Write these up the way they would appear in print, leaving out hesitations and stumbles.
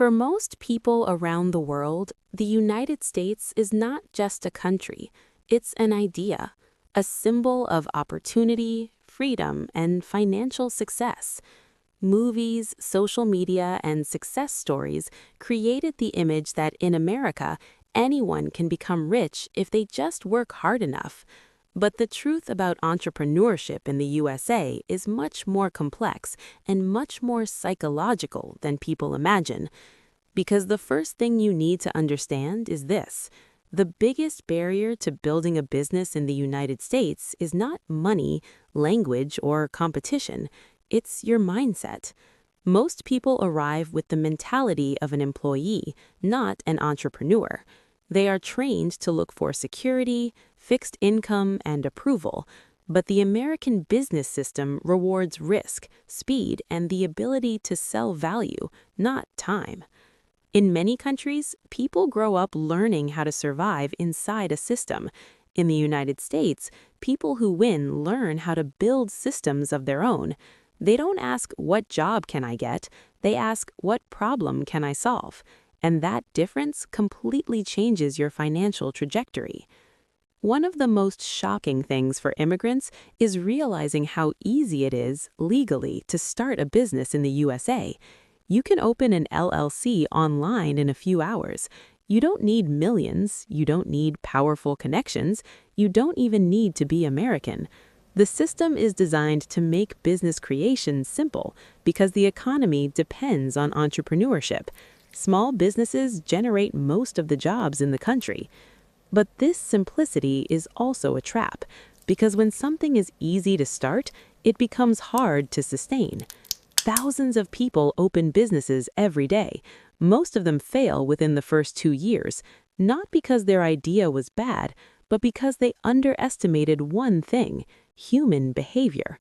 For most people around the world, the United States is not just a country, it's an idea, a symbol of opportunity, freedom, and financial success. Movies, social media, and success stories created the image that in America, anyone can become rich if they just work hard enough. But the truth about entrepreneurship in the USA is much more complex and much more psychological than people imagine. Because the first thing you need to understand is this. The biggest barrier to building a business in the United States is not money, language, or competition. It's your mindset. Most people arrive with the mentality of an employee, not an entrepreneur. They are trained to look for security, fixed income, and approval. But the American business system rewards risk, speed, and the ability to sell value, not time. In many countries, people grow up learning how to survive inside a system. In the United States, people who win learn how to build systems of their own. They don't ask, "What job can I get?" They ask, "What problem can I solve?" And that difference completely changes your financial trajectory. One of the most shocking things for immigrants is realizing how easy it is, legally, to start a business in the USA. You can open an LLC online in a few hours. You don't need millions, you don't need powerful connections, you don't even need to be American. The system is designed to make business creation simple because the economy depends on entrepreneurship. Small businesses generate most of the jobs in the country. But this simplicity is also a trap, because when something is easy to start, it becomes hard to sustain. Thousands of people open businesses every day. Most of them fail within the first 2 years, not because their idea was bad, but because they underestimated one thing: human behavior.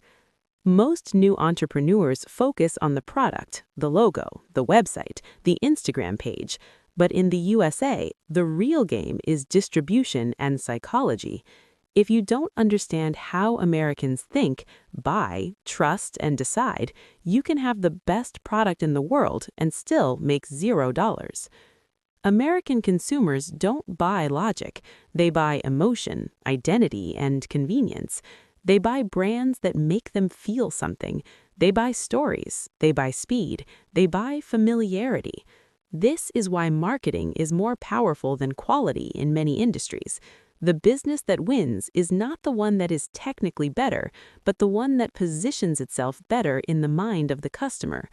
Most new entrepreneurs focus on the product, the logo, the website, the Instagram page. But in the USA, the real game is distribution and psychology. If you don't understand how Americans think, buy, trust, and decide, you can have the best product in the world and still make $0. American consumers don't buy logic. They buy emotion, identity, and convenience. They buy brands that make them feel something. They buy stories. They buy speed. They buy familiarity. This is why marketing is more powerful than quality in many industries. The business that wins is not the one that is technically better, but the one that positions itself better in the mind of the customer.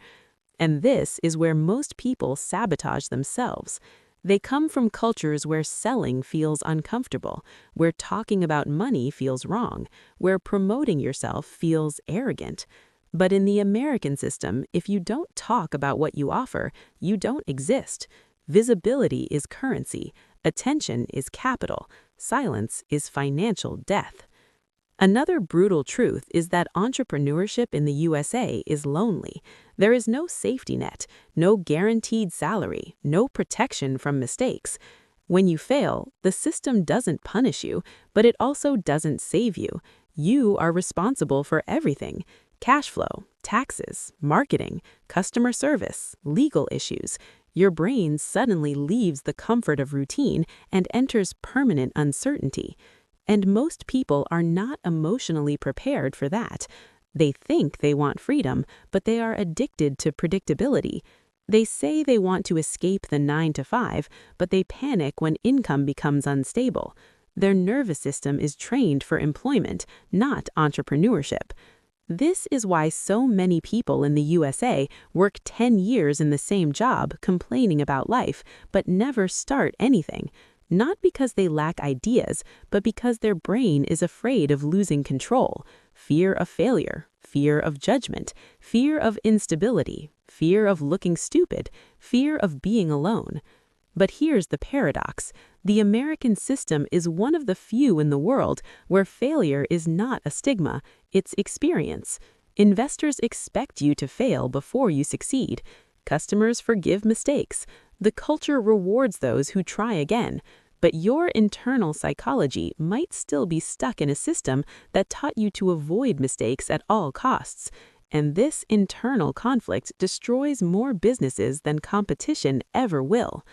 And this is where most people sabotage themselves. They come from cultures where selling feels uncomfortable, where talking about money feels wrong, where promoting yourself feels arrogant. But in the American system, if you don't talk about what you offer, you don't exist. Visibility is currency. Attention is capital. Silence is financial death. Another brutal truth is that entrepreneurship in the USA is lonely. There is no safety net, no guaranteed salary, no protection from mistakes. When you fail, the system doesn't punish you, but it also doesn't save you. You are responsible for everything: cash flow, taxes, marketing, customer service, legal issues. Your brain suddenly leaves the comfort of routine and enters permanent uncertainty. And most people are not emotionally prepared for that. They think they want freedom, but they are addicted to predictability. They say they want to escape the 9 to 5, but they panic when income becomes unstable. Their nervous system is trained for employment, not entrepreneurship. This is why so many people in the USA work 10 years in the same job complaining about life, but never start anything. Not because they lack ideas, but because their brain is afraid of losing control. Fear of failure, fear of judgment, fear of instability, fear of looking stupid, fear of being alone. But here's the paradox. The American system is one of the few in the world where failure is not a stigma, it's experience. Investors expect you to fail before you succeed. Customers forgive mistakes. The culture rewards those who try again. But your internal psychology might still be stuck in a system that taught you to avoid mistakes at all costs. And this internal conflict destroys more businesses than competition ever will.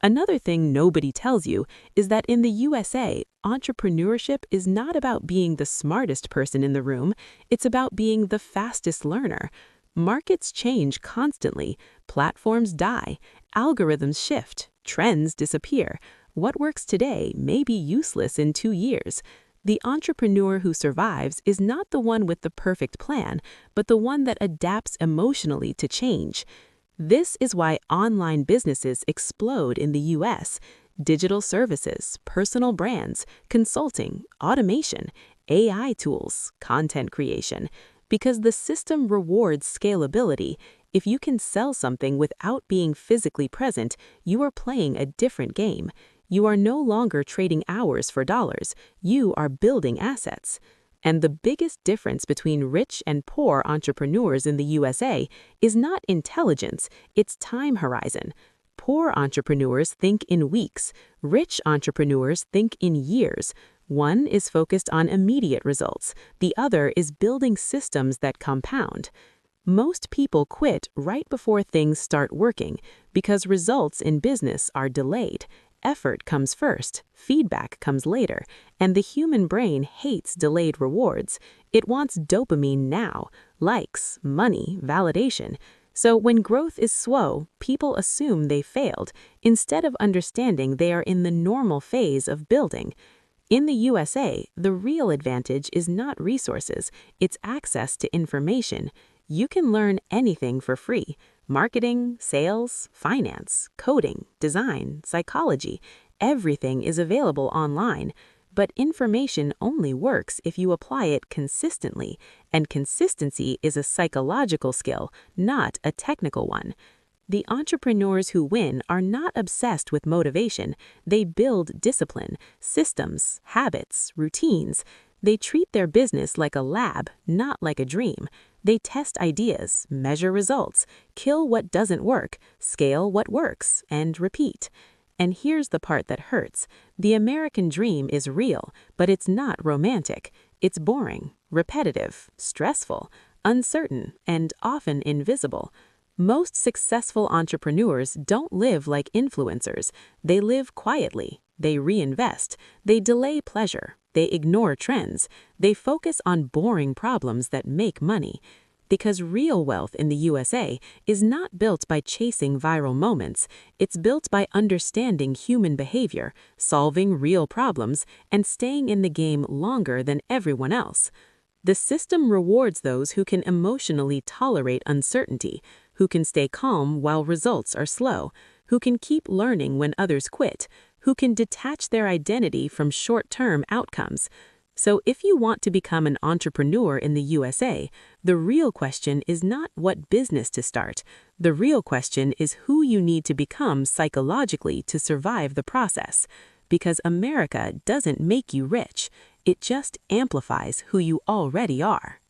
Another thing nobody tells you is that in the USA, entrepreneurship is not about being the smartest person in the room, it's about being the fastest learner. Markets change constantly, platforms die, algorithms shift, trends disappear. What works today may be useless in 2 years. The entrepreneur who survives is not the one with the perfect plan, but the one that adapts emotionally to change. This is why online businesses explode in the US. Digital services, personal brands, consulting, automation, AI tools, content creation. Because the system rewards scalability. If you can sell something without being physically present, you are playing a different game. You are no longer trading hours for dollars. You are building assets. And the biggest difference between rich and poor entrepreneurs in the USA is not intelligence, it's time horizon. Poor entrepreneurs think in weeks. Rich entrepreneurs think in years. One is focused on immediate results. The other is building systems that compound. Most people quit right before things start working because results in business are delayed. Effort comes first, feedback comes later, and the human brain hates delayed rewards. It wants dopamine now, likes, money, validation. So when growth is slow, people assume they failed, instead of understanding they are in the normal phase of building. In the USA, the real advantage is not resources, it's access to information. You can learn anything for free. Marketing, sales, finance, coding, design, psychology, everything is available online. But information only works if you apply it consistently, and consistency is a psychological skill, not a technical one. The entrepreneurs who win are not obsessed with motivation. They build discipline, systems, habits, routines. They treat their business like a lab, not like a dream. They test ideas, measure results, kill what doesn't work, scale what works, and repeat. And here's the part that hurts. The American dream is real, but it's not romantic. It's boring, repetitive, stressful, uncertain, and often invisible. Most successful entrepreneurs don't live like influencers. They live quietly. They reinvest. They delay pleasure. They ignore trends. They focus on boring problems that make money. Because real wealth in the USA is not built by chasing viral moments. It's built by understanding human behavior, solving real problems, and staying in the game longer than everyone else. The system rewards those who can emotionally tolerate uncertainty, who can stay calm while results are slow, who can keep learning when others quit, who can detach their identity from short-term outcomes. So if you want to become an entrepreneur in the USA, the real question is not what business to start. The real question is who you need to become psychologically to survive the process. Because America doesn't make you rich, it just amplifies who you already are.